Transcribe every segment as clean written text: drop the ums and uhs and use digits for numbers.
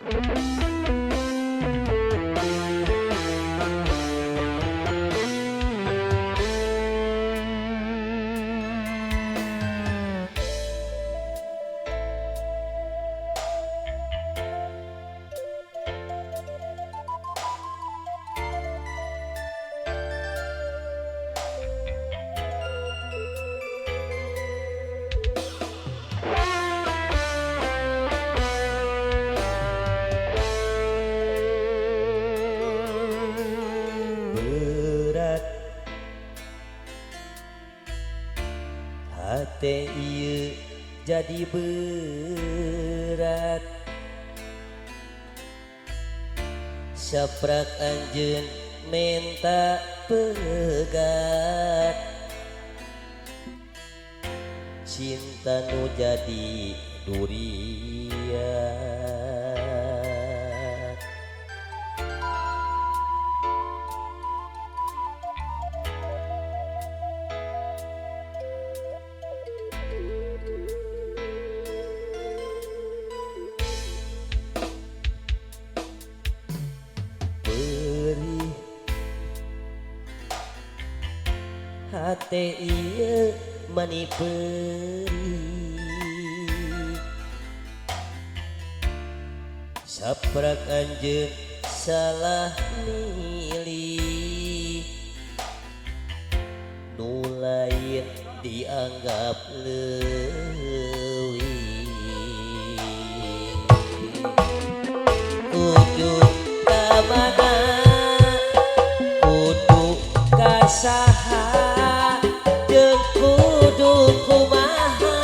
Berat hati ieu jadi berat, saprak anjeun minta pegat, cinta nu jadi durian. Perih hati ieu mani perih, saprak anjeun salah milih, nu lain dianggap leuwih. Kudu kamana, kudu kasaha, jeung kudu kumaha,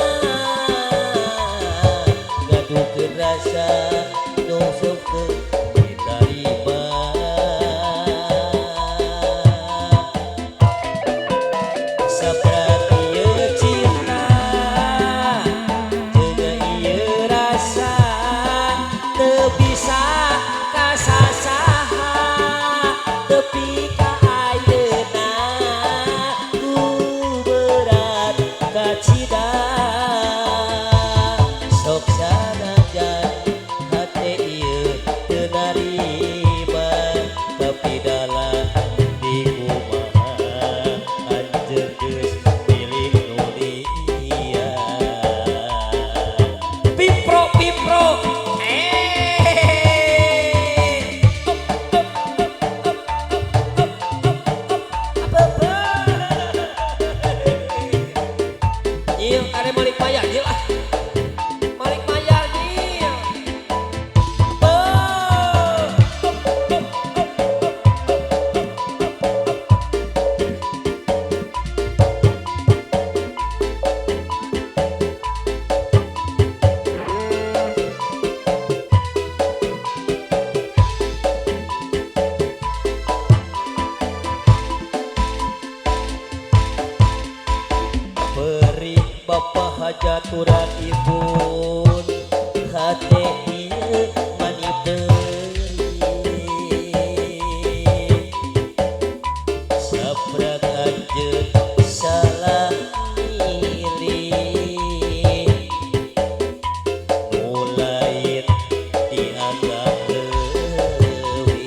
ngadukeun rasa nu sukeun ditarima. Saprak ieu cinta jeung ieu rasa, teu bisa kasasaha, tepi ka ayeuna ku berat kacida. Sok sanajan hati ieu teu narima, tapi dalam di kumaha anjeun geus milih nu liya. Pipro pipro ieu are Malik Mayar ieu ah. Malik Mayar ieu. Perih bapa hajaturan ibun, hati ieu mani perih, saprak anjeun salah milih, nu lain dianggap leuwih.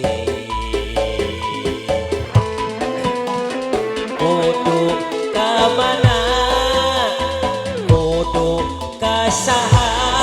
Kudu kamana, kudu kasaha,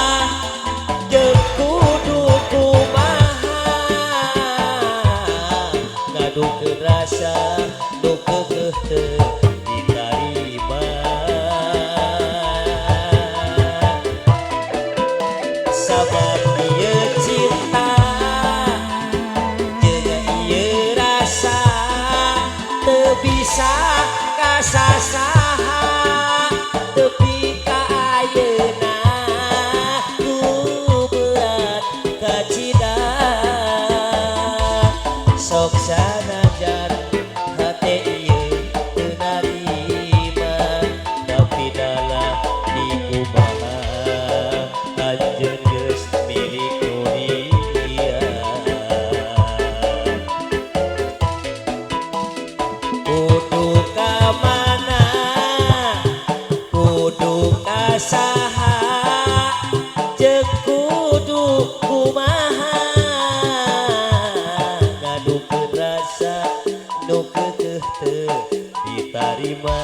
narima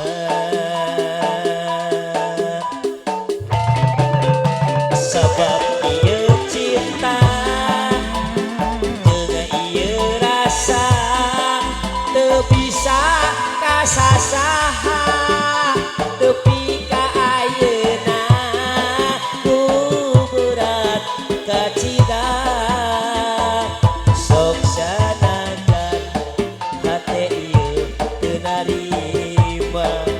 sebab ieu cinta jeung ieu rasa teu bisa kasasaha tepi ka ayeuna ku berat kacida sok sanajan hate ieu teu narima